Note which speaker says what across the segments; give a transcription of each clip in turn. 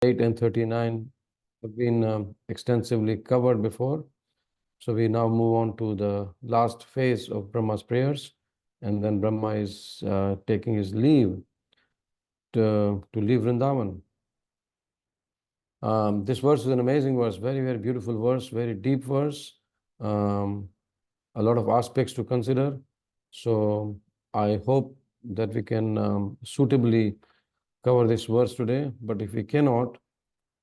Speaker 1: 8 and 39 have been extensively covered before. So we now move on to the last phase of Brahma's prayers, and then Brahma is taking his leave to leave Vrindavan. This verse is an amazing verse, very, very beautiful verse, very deep verse, a lot of aspects to consider. So I hope that we can suitably cover this verse today, but if we cannot,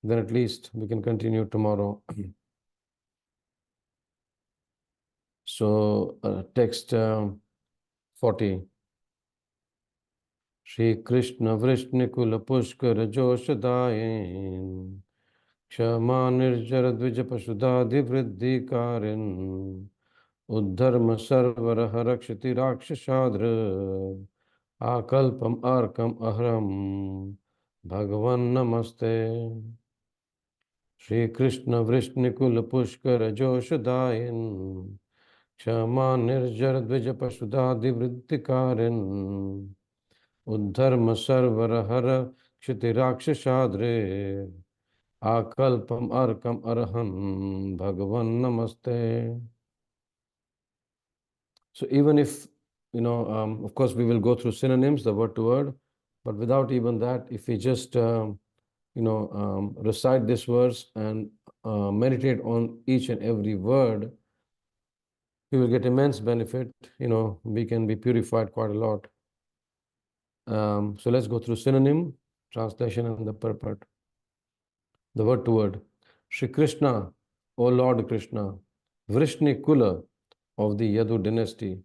Speaker 1: then at least we can continue tomorrow. So text 40. Shri Krishna Vrishnikula Pushkara Joshadayin Kshama Nirjara Dvija Pasudadi Vriddhi Karin Uddharma Sarvara Rakshati Rakshashadra Akalpam Arkam Ahram Bhagavan Namaste. Shri Krishna Vrishnikula Pushkara Joshadayin Kshama Nirjara Dvija Pasudadi Vriddhi Karin Uddharma Sarvara Hara Kshiti Rakshashadre Akalpam Arkam Arhan Bhagavan Namaste. So even if, of course, we will go through synonyms, the word to word, but without even that, if we just, recite this verse and meditate on each and every word, we will get immense benefit. We can be purified quite a lot. So let's go through synonym, translation, and the purport. The word to word. Shri Krishna, O Lord Krishna, Vrishni Kula of the Yadu dynasty,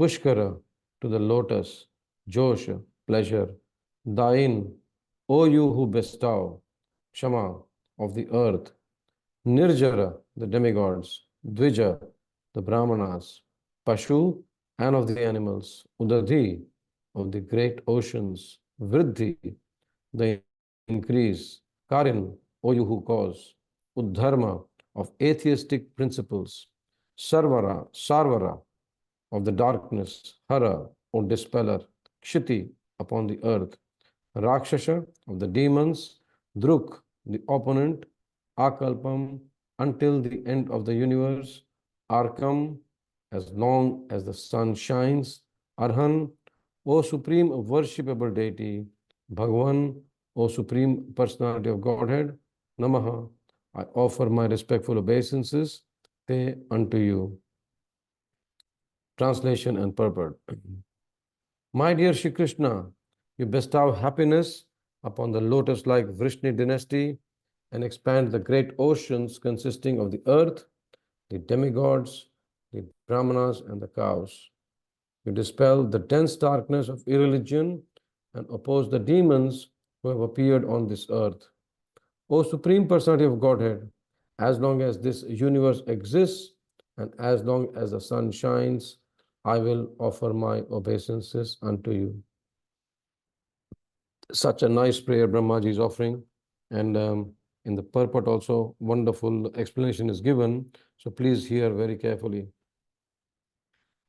Speaker 1: Pushkara to the lotus, Josh, pleasure, Dain, O you who bestow, Kshama of the earth, Nirjara, the demigods, Dvija, the Brahmanas, Pashu, and of the animals, Udadhi, of the great oceans, Vriddhi, the increase, Karin, O you who cause, Uddharma, of atheistic principles, Sarvara, of the darkness, Hara, O dispeller, Kshiti, upon the earth, Rakshasha, of the demons, Druk, the opponent, Akalpam, until the end of the universe, Arkam, as long as the sun shines, Arhan, O supreme worshipable deity, Bhagavan, O supreme personality of Godhead, Namaha, I offer my respectful obeisances te unto you. Translation and purport. My dear Shri Krishna, you bestow happiness upon the lotus-like Vrishni dynasty and expand the great oceans consisting of the earth, the demigods, the brahmanas, and the cows. You dispel the dense darkness of irreligion and oppose the demons who have appeared on this earth. O Supreme Personality of Godhead, as long as this universe exists and as long as the sun shines, I will offer my obeisances unto you. Such a nice prayer Brahmaji is offering, and in the purport also wonderful explanation is given, so please hear very carefully.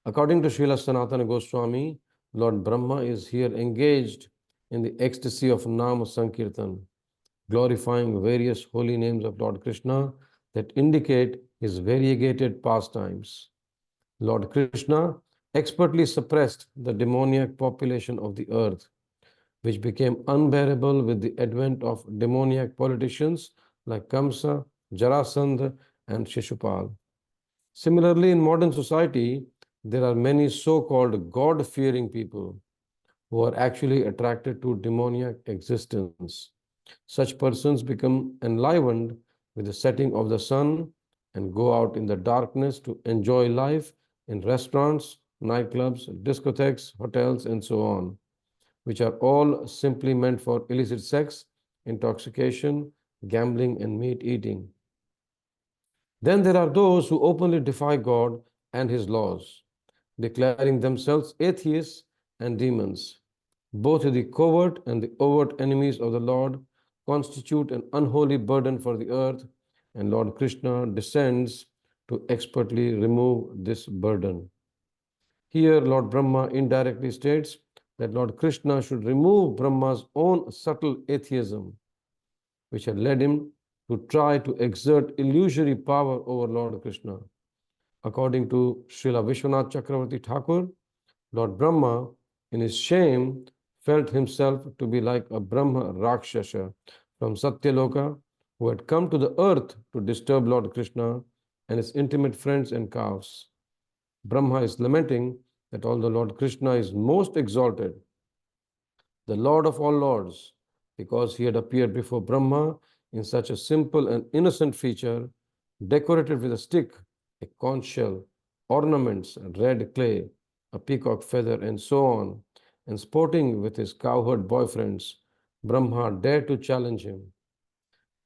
Speaker 1: According to Srila Sanatana Goswami, Lord Brahma is here engaged in the ecstasy of Nama Sankirtan, glorifying various holy names of Lord Krishna that indicate his variegated pastimes. Lord Krishna expertly suppressed the demoniac population of the earth, which became unbearable with the advent of demoniac politicians like Kamsa, Jarasandha, and Shishupal. Similarly, in modern society, there are many so-called God-fearing people who are actually attracted to demoniac existence. Such persons become enlivened with the setting of the sun and go out in the darkness to enjoy life in restaurants, nightclubs, discotheques, hotels, and so on, which are all simply meant for illicit sex, intoxication, gambling, and meat eating. Then there are those who openly defy God and his laws, declaring themselves atheists and demons. Both the covert and the overt enemies of the Lord constitute an unholy burden for the earth, and Lord Krishna descends to expertly remove this burden. Here, Lord Brahma indirectly states that Lord Krishna should remove Brahma's own subtle atheism. which had led him to try to exert illusory power over Lord Krishna. According to Srila Vishwanath Chakravarti Thakur, Lord Brahma, in his shame, felt himself to be like a Brahma Rakshasa from Satyaloka who had come to the earth to disturb Lord Krishna and his intimate friends and cows. Brahma is lamenting that although Lord Krishna is most exalted, the Lord of all lords, because he had appeared before Brahma in such a simple and innocent feature, decorated with a stick, a conch shell, ornaments, red clay, a peacock feather, and so on, and sporting with his cowherd boyfriends, Brahma dared to challenge him.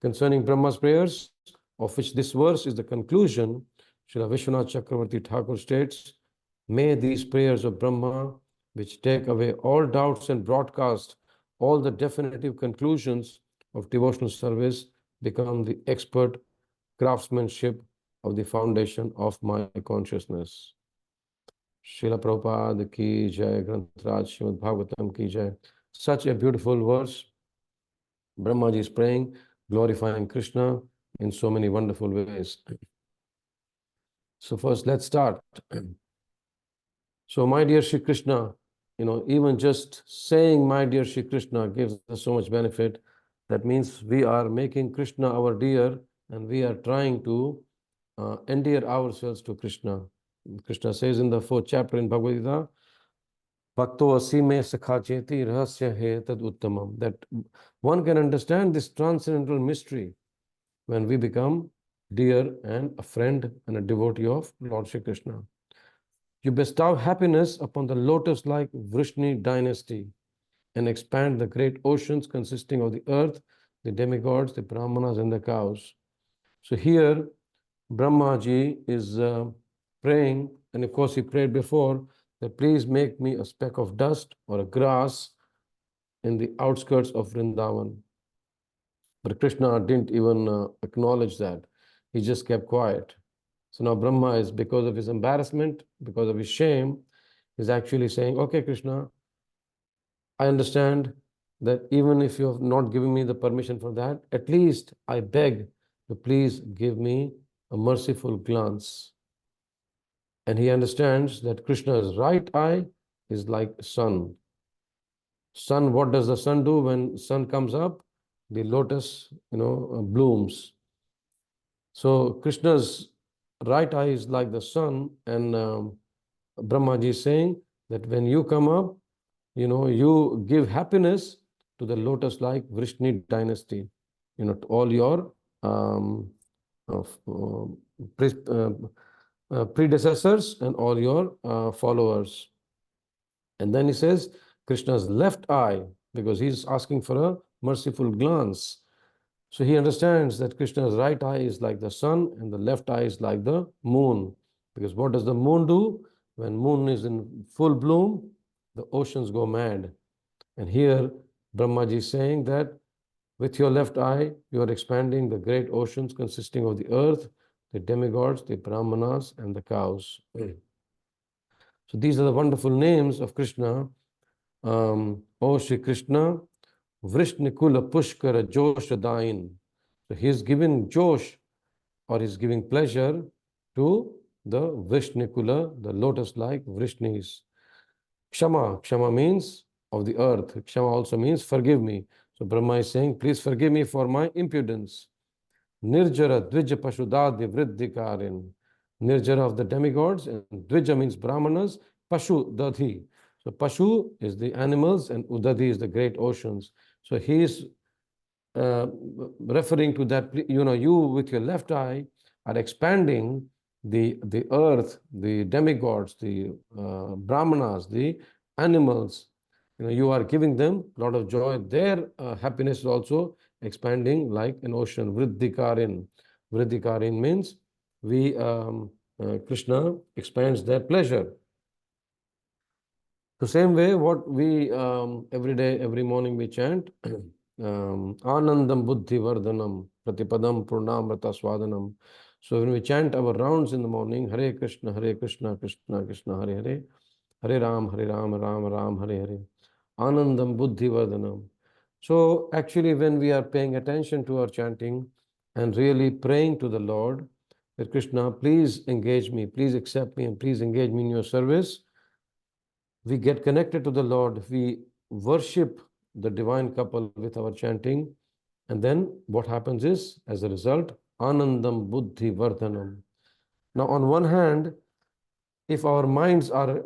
Speaker 1: Concerning Brahma's prayers, of which this verse is the conclusion, Srila Vishwanath Chakravarti Thakur states, "May these prayers of Brahma, which take away all doubts and broadcast all the definitive conclusions of devotional service, become the expert craftsmanship of the foundation of my consciousness." Srila Prabhupada ki jai, Grantraj Srimad Bhāgavatam ki jai. Such a beautiful verse. Brahmaji is praying, glorifying Krishna in so many wonderful ways. So first, let's start. So, my dear Shri Krishna, even just saying my dear Shri Krishna gives us so much benefit. That means we are making Krishna our dear and we are trying to endear ourselves to Krishna. Krishna says in the 4th chapter in Bhagavad Gita, Bhakto asime sakha cheti rahasya he tad uttamam, that one can understand this transcendental mystery when we become dear and a friend and a devotee of Lord Shri Krishna. You bestow happiness upon the lotus-like Vrishni dynasty and expand the great oceans consisting of the earth, the demigods, the brahmanas, and the cows. So here, Brahmaji is praying, and of course he prayed before, that please make me a speck of dust or a grass in the outskirts of Vrindavan. But Krishna didn't even acknowledge that. He just kept quiet. So now Brahma is, because of his embarrassment, because of his shame, is actually saying, okay, Krishna, I understand that even if you have not given me the permission for that, at least I beg to please give me a merciful glance. And he understands that Krishna's right eye is like sun. Sun, what does the sun do when sun comes up? The lotus, blooms. So Krishna's right eye is like the sun, and Brahmaji is saying that when you come up, you give happiness to the lotus-like Vrishni dynasty, to all your predecessors and all your followers. And then he says, Krishna's left eye, because he's asking for a merciful glance. So he understands that Krishna's right eye is like the sun and the left eye is like the moon. Because what does the moon do? When moon is in full bloom, the oceans go mad. And here Brahmaji is saying that with your left eye, you are expanding the great oceans consisting of the earth, the demigods, the brahmanas, and the cows. So these are the wonderful names of Krishna. O Shri Krishna, Vrishnikula Pushkara Joshadain. So he is giving Josh, or he is giving pleasure to the Vrishnikula, the lotus-like Vrishnis. Kshama, Kshama means of the earth. Kshama also means forgive me. So Brahma is saying, please forgive me for my impudence. Nirjara Dvija Pashudadi Vriddhikarin. Nirjara of the demigods, and Dvija means Brahmanas, Pashu Dadhi. So Pashu is the animals and Udadi is the great oceans. So he is referring to that, you with your left eye are expanding the earth, the demigods, the Brahmanas, the animals. You are giving them a lot of joy. Their happiness is also expanding like an ocean. Vriddhikarin. Vriddhikarin means Krishna expands their pleasure. The same way, what we every day, every morning we chant, Anandam Buddhi Vardhanam Pratipadam Purnamrata Swadanam. So when we chant our rounds in the morning, Hare Krishna, Krishna Krishna, Hare Hare, Hare Ram, Ram Ram, Hare Hare, Anandam Buddhi Vardhanam. So actually, when we are paying attention to our chanting and really praying to the Lord, that Krishna, please engage me, please accept me, and please engage me in your service, we get connected to the Lord, we worship the divine couple with our chanting, and then what happens is, as a result, Anandam Buddhi Vardhanam. Now, on one hand, if our minds are,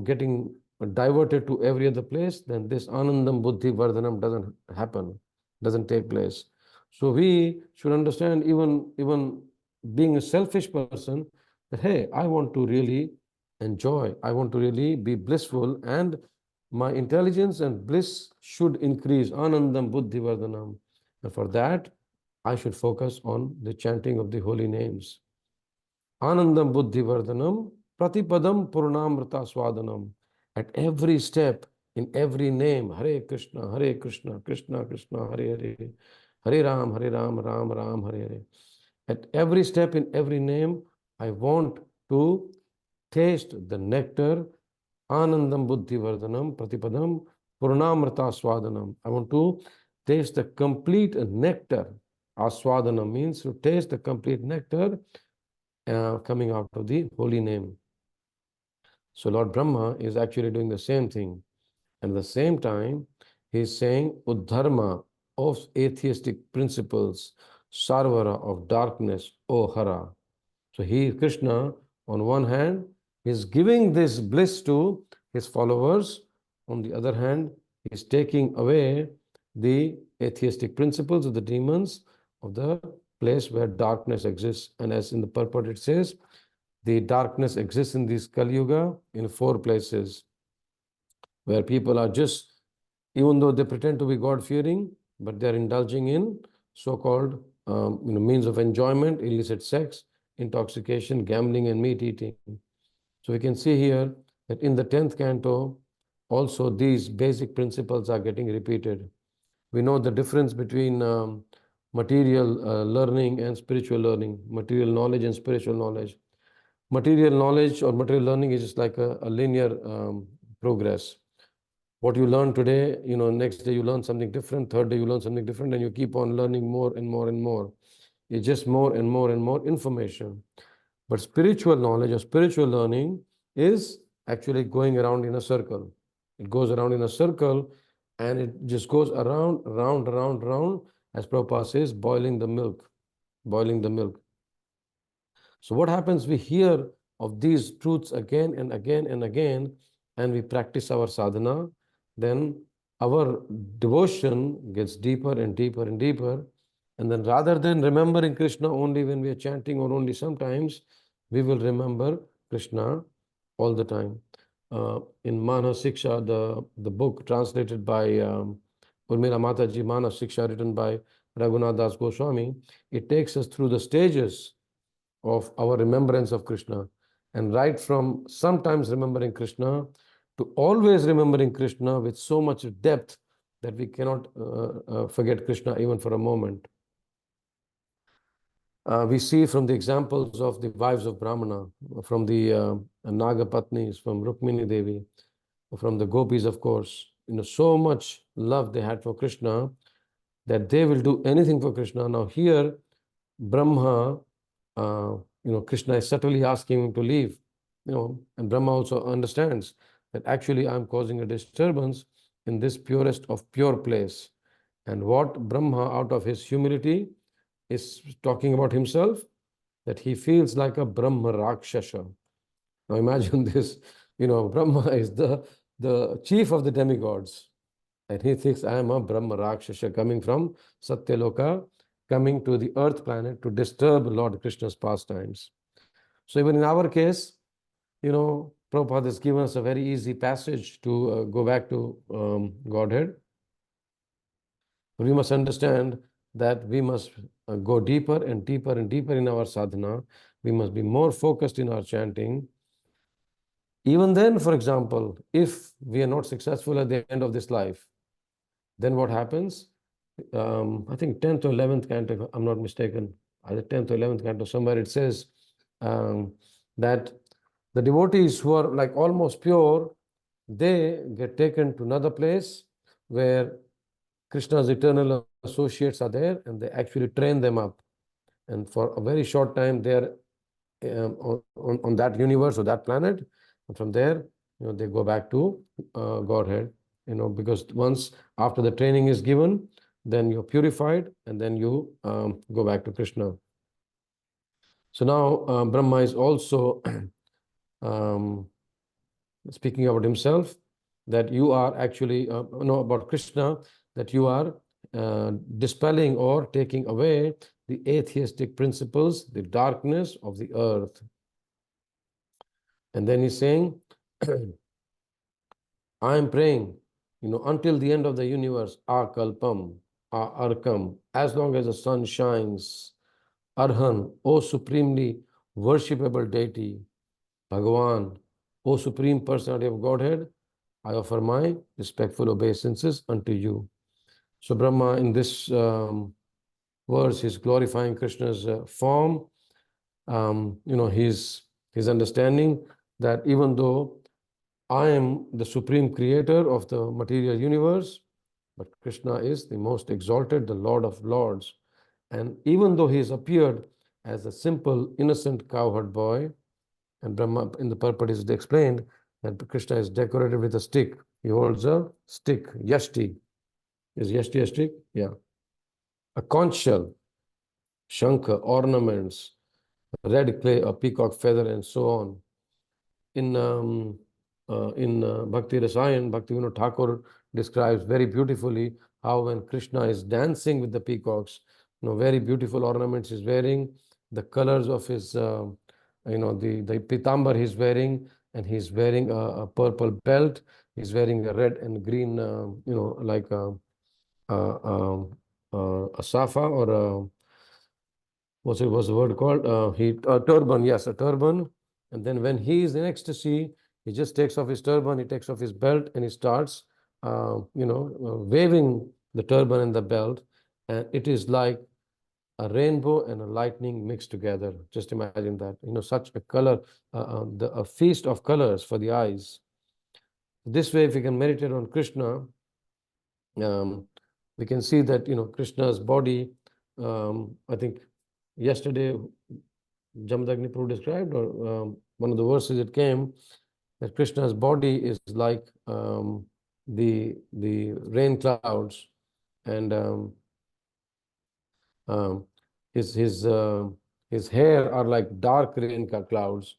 Speaker 1: getting diverted to every other place, then this Anandam Buddhi Vardhanam doesn't happen, doesn't take place. So we should understand, even being a selfish person, that hey, I want to really enjoy, I want to really be blissful, and my intelligence and bliss should increase. Anandam Buddhi Vardhanam. And for that, I should focus on the chanting of the holy names. Anandam Buddhi Vardhanam, Pratipadam Purnamrita Swadanam. At every step, in every name, Hare Krishna, Hare Krishna, Krishna Krishna, Hare Hare, Hare Ram, Hare Ram, Ram Ram, Hare Hare. At every step, in every name, I want to taste the nectar, Anandam Buddhi Vardhanam, Pratipadam Purnamrita Swadanam. I want to taste the complete nectar. Aswadanam means to taste the complete nectar coming out of the holy name. So Lord Brahma is actually doing the same thing. And at the same time, he is saying Uddharma of atheistic principles, Sarvara of darkness, O Hara. So he, Krishna, on one hand, is giving this bliss to his followers. On the other hand, he is taking away the atheistic principles of the demons of the place where darkness exists. And as in the purport it says, the darkness exists in this Kali Yuga in 4 places where people are just, even though they pretend to be God-fearing, but they are indulging in so-called means of enjoyment, illicit sex, intoxication, gambling, and meat eating. So we can see here that in the 10th canto, also these basic principles are getting repeated. We know the difference between material learning and spiritual learning, material knowledge and spiritual knowledge. Material knowledge or material learning is just like a linear progress. What you learn today, next day you learn something different, third day you learn something different, and you keep on learning more and more and more. It's just more and more and more information. But spiritual knowledge or spiritual learning is actually going around in a circle. It goes around in a circle and it just goes around, round, as Prabhupada says, boiling the milk, boiling the milk. So what happens? We hear of these truths again and again and again, and we practice our sadhana, then our devotion gets deeper and deeper and deeper. And then rather than remembering Krishna only when we are chanting or only sometimes, we will remember Krishna all the time. In Mana Siksha, the book translated by Urmila Mataji, Mana Siksha, written by Raghunath Das Goswami, it takes us through the stages of our remembrance of Krishna. And right from sometimes remembering Krishna to always remembering Krishna with so much depth that we cannot forget Krishna even for a moment. We see from the examples of the wives of Brahmana, from the Naga Patnis, from Rukmini Devi, from the gopis, of course, so much love they had for Krishna that they will do anything for Krishna. Now here, Brahma, Krishna is subtly asking him to leave, and Brahma also understands that actually I'm causing a disturbance in this purest of pure place. And what Brahma, out of his humility, is talking about himself, that he feels like a Brahma Rakshasa. Now imagine this, Brahma is the chief of the demigods. And he thinks, I am a Brahma Rakshasa coming from Satyaloka, coming to the earth planet to disturb Lord Krishna's pastimes. So even in our case, Prabhupada has given us a very easy passage to go back to Godhead. But we must understand that we must go deeper and deeper and deeper in our sadhana. We must be more focused in our chanting. Even then, for example, if we are not successful at the end of this life, then what happens? I think 10th or 11th canto, if I'm not mistaken, either 10th or 11th canto, somewhere it says that the devotees who are like almost pure, they get taken to another place where Krishna's eternal associates are there, and they actually train them up. And for a very short time, they're on that universe or that planet. And from there, they go back to Godhead, because once after the training is given, then you're purified, and then you go back to Krishna. So now Brahma is also speaking about himself, that you are actually, about Krishna, that you are dispelling or taking away the atheistic principles, the darkness of the earth. And then he's saying, I am praying, until the end of the universe, Akalpam, Arkam, as long as the sun shines, Arhan, O supremely worshipable deity, Bhagavan, O Supreme Personality of Godhead, I offer my respectful obeisances unto you. So Brahma, in this verse, is glorifying Krishna's form. His understanding that even though I am the supreme creator of the material universe, but Krishna is the most exalted, the Lord of Lords. And even though he has appeared as a simple, innocent cowherd boy, and Brahma in the purport is explained that Krishna is decorated with a stick. He holds a stick, yashti. Is yashti a stick? Yeah. A conch shell, shankha, ornaments, red clay, a peacock feather, and so on. In Bhakti Rasayan, Bhaktivinoda Thakur describes very beautifully how when Krishna is dancing with the peacocks, very beautiful ornaments he's wearing, the colors of his, the pitambar he's wearing, and he's wearing a purple belt, he's wearing a red and green, like a safa or a, what's the word called? A turban, yes, a turban. And then when he is in ecstasy, he just takes off his turban, he takes off his belt, and he starts, waving the turban and the belt. And it is like a rainbow and a lightning mixed together. Just imagine that, such a color, a feast of colors for the eyes. This way, if we can meditate on Krishna, we can see that, Krishna's body, I think yesterday, Jamadagni Prabhu described, or one of the verses it came, that Krishna's body is like the rain clouds, and um, his his uh, his hair are like dark rain clouds.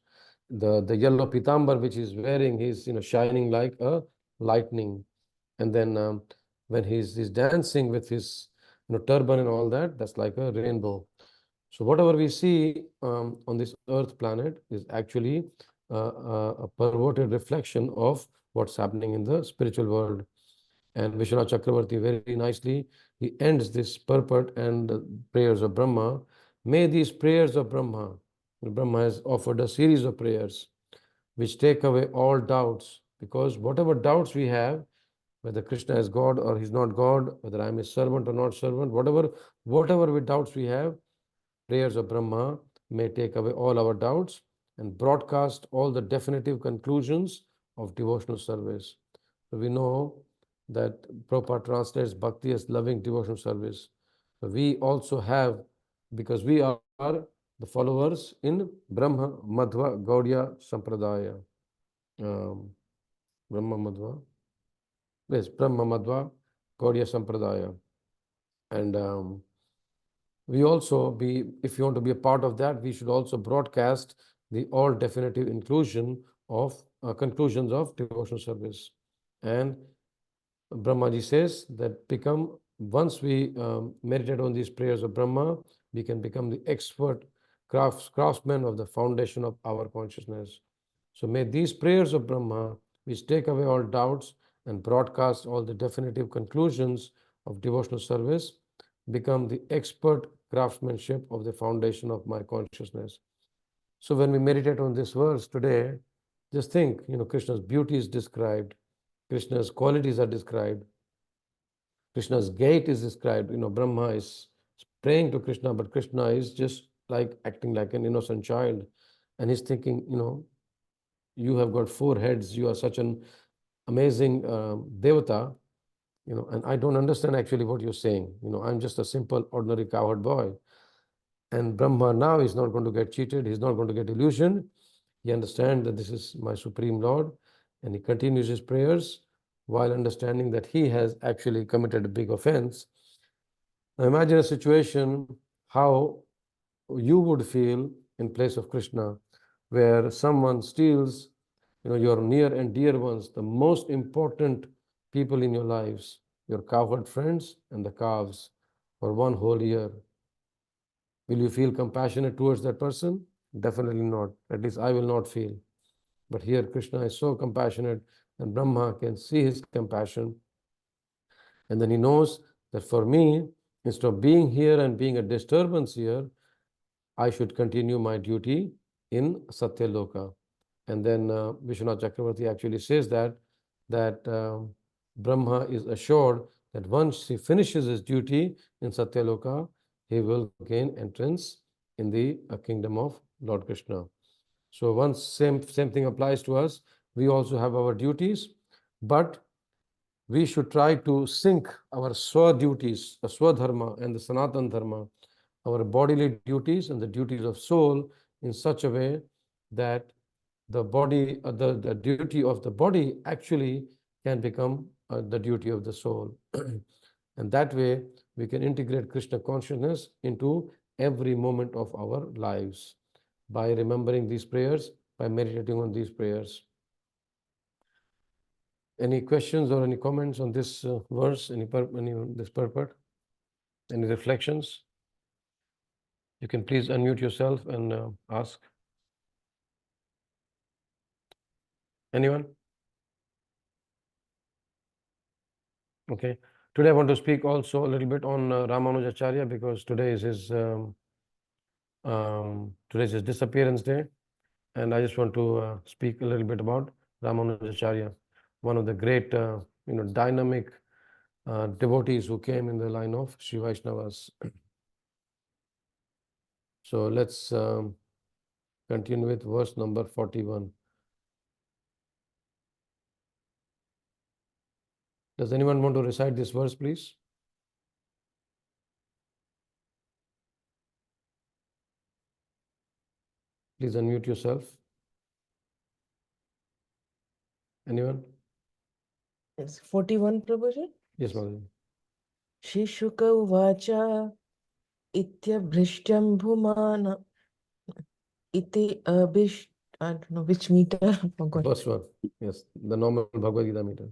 Speaker 1: The yellow pitambar which he's wearing, he's shining like a lightning. And then when he's dancing with his turban and all that, that's like a rainbow. So whatever we see on this earth planet is actually a perverted reflection of what's happening in the spiritual world. And Vishwanath Chakravarti very nicely, he ends this purport and the prayers of Brahma. May these prayers of Brahma, Brahma has offered a series of prayers which take away all doubts, because whatever doubts we have, whether Krishna is God or he's not God, whether I'm his servant or not servant, whatever doubts we have, prayers of Brahma may take away all our doubts and broadcast all the definitive conclusions of devotional service. So we know that Prabhupada translates bhakti as loving devotional service. So we also have, because we are the followers in Brahma Madhva Gaudiya Sampradaya. Brahma Madhva. Yes, Brahma Madhva Gaudiya Sampradaya. And we also if you want to be a part of that, we should also broadcast the all definitive inclusion of conclusions of devotional service. And Brahmaji says that once we meditate on these prayers of Brahma, we can become the expert craftsmen of the foundation of our consciousness. So may these prayers of Brahma, which take away all doubts and broadcast all the definitive conclusions of devotional service, become the expert craftsmanship of the foundation of my consciousness. So when we meditate on this verse today, just think, Krishna's beauty is described, Krishna's qualities are described, Krishna's gait is described. Brahma is praying to Krishna, but Krishna is just like acting like an innocent child. And he's thinking, you have got 4 heads, you are such an amazing devata, And I don't understand actually what you're saying. I'm just a simple, ordinary cowherd boy. And Brahma now is not going to get cheated. He's not going to get illusioned. He understands that this is my Supreme Lord, and he continues his prayers while understanding that he has actually committed a big offense. Now imagine a situation how you would feel in place of Krishna, where someone steals, your near and dear ones, the most important people in your lives, your cowherd friends and the calves, for one whole year. Will you feel compassionate towards that person? Definitely not. At least I will not feel. But here Krishna is so compassionate, and Brahma can see his compassion. And then he knows that for me, instead of being here and being a disturbance here, I should continue my duty in Satyaloka. And then Vishwanath Chakravarti actually says that Brahma is assured that once he finishes his duty in Satyaloka, he will gain entrance in the kingdom of Lord Krishna. So once same thing applies to us, we also have our duties, but we should try to sync our swa duties, the swadharma and the sanatan dharma, our bodily duties and the duties of soul, in such a way that the body, the duty of the body actually can become the duty of the soul. And that way we can integrate Krishna consciousness into every moment of our lives by remembering these prayers, by meditating on these prayers. Any questions or any comments on this verse, any this purport? Any reflections? You can please unmute yourself and ask. Anyone? Okay. Today I want to speak also a little bit on Ramanujacharya, because today is his today's his disappearance day, and I just want to speak a little bit about Ramanujacharya, one of the great dynamic devotees who came in the line of Sri Vaishnavas. So let's continue with verse number 41. Does anyone want to recite this verse, please? Please unmute yourself. Anyone?
Speaker 2: Yes, 41, Prabhuji.
Speaker 1: Yes, Mother.
Speaker 2: Shishuka uvacha ityabhrishtyam bhumana iti abhish. I don't know which meter. I forgot.
Speaker 1: First one. Yes, the normal Bhagavad Gita meter.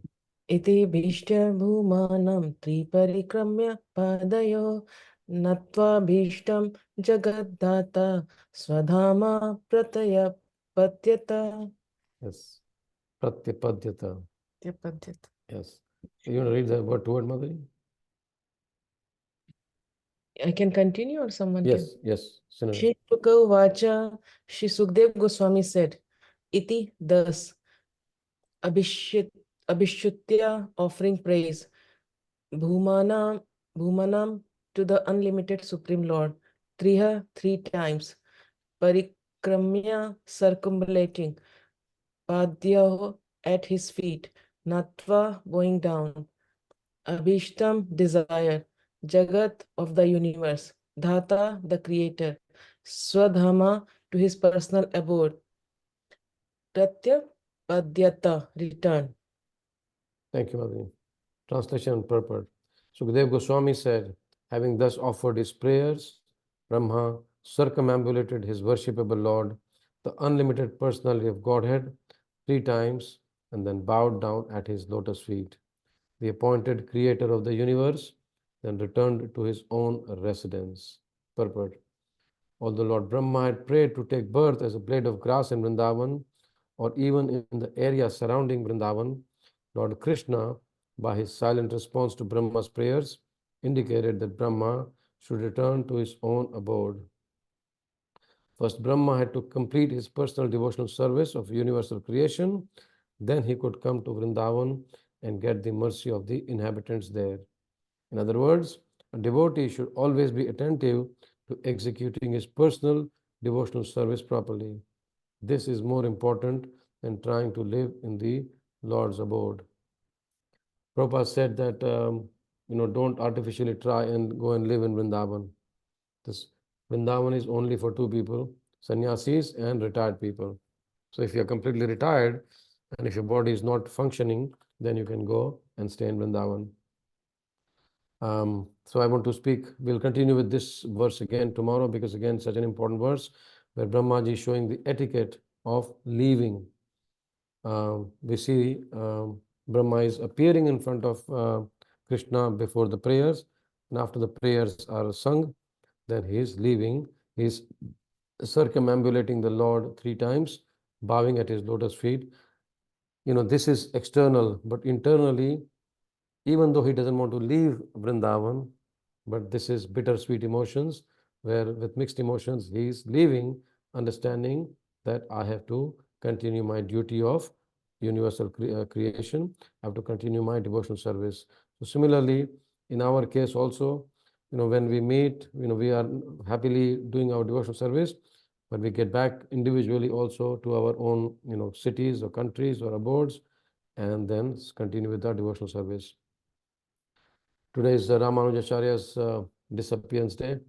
Speaker 2: Iti bhishtyam bhumanam triparikrambya padayo natva bhishtam jagaddata swadhama prataya patyata.
Speaker 1: Yes. Pratyapadyata.
Speaker 2: Patyata.
Speaker 1: Yes. You want to read the word to word, Mother?
Speaker 2: I can continue or someone can?
Speaker 1: Yes.
Speaker 2: Shri Shuka Uvacha, Shri Sukdev Goswami said, Iti, thus, Abhishyutya, offering praise, Bhumanam, Bhumanam, to the unlimited Supreme Lord, Triha, 3 times, Parikramya, circumambulating, Padyaho, at his feet, Natva, going down, Abhishtam, desire, Jagat, of the universe, Dhata, the creator, Swadhama, to his personal abode, Pratyapadyata, return.
Speaker 1: Thank you, Mother. Translation and purport. Sukadeva Goswami said, having thus offered his prayers, Brahma circumambulated his worshipable Lord, the unlimited personality of Godhead, 3 times, and then bowed down at his lotus feet. The appointed creator of the universe then returned to his own residence. Purport. Although Lord Brahma had prayed to take birth as a blade of grass in Vrindavan, or even in the area surrounding Vrindavan, Lord Krishna, by his silent response to Brahma's prayers, indicated that Brahma should return to his own abode. First, Brahma had to complete his personal devotional service of universal creation. Then he could come to Vrindavan and get the mercy of the inhabitants there. In other words, a devotee should always be attentive to executing his personal devotional service properly. This is more important than trying to live in the Lord's abode. Prabhupada said that, don't artificially try and go and live in Vrindavan. This Vrindavan is only for two people, sannyasis and retired people. So if you are completely retired and if your body is not functioning, then you can go and stay in Vrindavan. So I want to speak, we'll continue with this verse again tomorrow, because again, such an important verse where Brahmaji is showing the etiquette of leaving. We see Brahma is appearing in front of Krishna before the prayers, and after the prayers are sung, then he is leaving. He is circumambulating the Lord 3 times, bowing at his lotus feet. This is external, but internally, even though he doesn't want to leave Vrindavan, but this is bittersweet emotions, where with mixed emotions, he is leaving, understanding that I have to continue my duty of universal creation. I have to continue my devotional service. So similarly, in our case also, when we meet, we are happily doing our devotional service, but we get back individually also to our own, cities or countries or abodes, and then continue with our devotional service. Today is Ramanujacharya's disappearance day.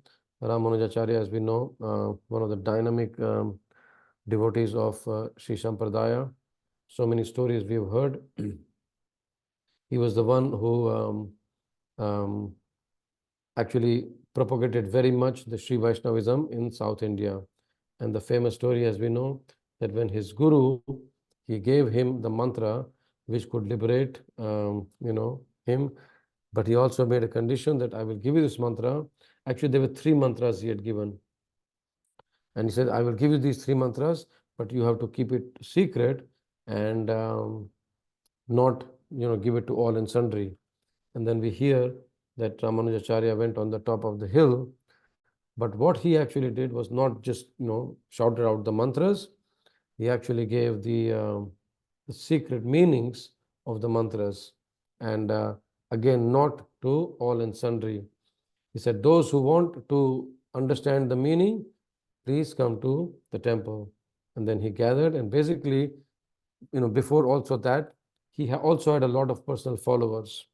Speaker 1: Ramanujacharya, as we know, one of the dynamic devotees of Sri Sampradaya. So many stories we have heard. He was the one who actually propagated very much the Sri Vaishnavism in South India. And the famous story, as we know, that when his guru, he gave him the mantra which could liberate, him. But he also made a condition that I will give you this mantra. Actually, there were 3 mantras he had given. And he said, I will give you these 3 mantras, but you have to keep it secret and not, give it to all and sundry. And then we hear that Ramanujacharya went on the top of the hill. But what he actually did was not just, shouted out the mantras. He actually gave the secret meanings of the mantras. And again, not to all and sundry. He said, those who want to understand the meaning, please come to the temple. And then he gathered, and basically, before also that, he also had a lot of personal followers.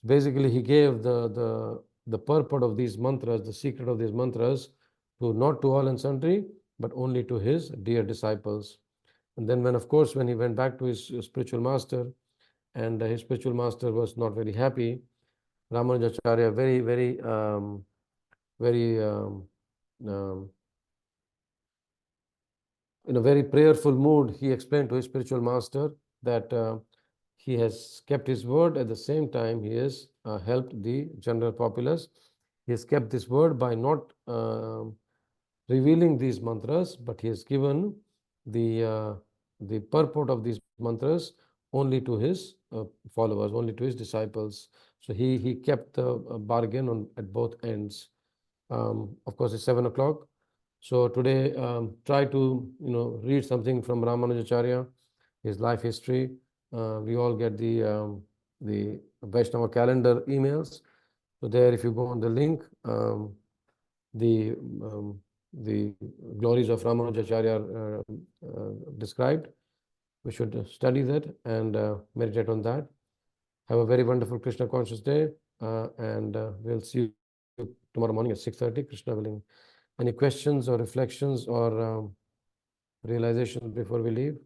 Speaker 1: Basically, he gave the purport of these mantras, the secret of these mantras, to not to all and sundry, but only to his dear disciples. And then when he went back to his spiritual master, and his spiritual master was not very happy, Ramanujacharya, very, very, in a very prayerful mood, he explained to his spiritual master that he has kept his word. At the same time, he has helped the general populace. He has kept this word by not revealing these mantras, but he has given the purport of these mantras only to his followers, only to his disciples. So he kept the bargain at both ends. Of course, it's 7 o'clock. So today, try to read something from Ramanujacharya, his life history. We all get the Vaishnava calendar emails. So there, if you go on the link, the glories of Ramanujacharya are described. We should study that and meditate on that. Have a very wonderful Krishna conscious day, and we'll see you tomorrow morning at 6:30, Krishna willing. Any questions or reflections or realizations before we leave?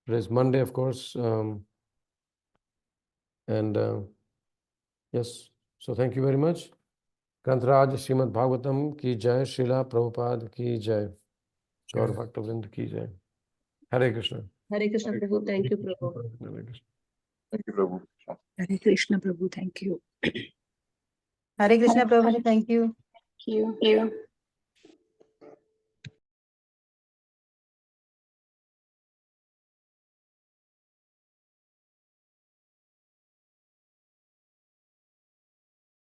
Speaker 1: Today is Monday, of course, and yes, so thank you very much. Grantaraj Srīmad Bhāgavatam ki jai, Srila Prabhupada ki jai, Gaur Bhaktavrind ki jai. Hare Krishna.
Speaker 2: Hare Krishna Prabhu, thank you Prabhu.
Speaker 1: Hare Krishna.
Speaker 3: Thank you, Prabhu.
Speaker 4: Hare Krishna Prabhu, thank you.
Speaker 5: Hare Krishna Prabhu, thank you.
Speaker 4: Thank you.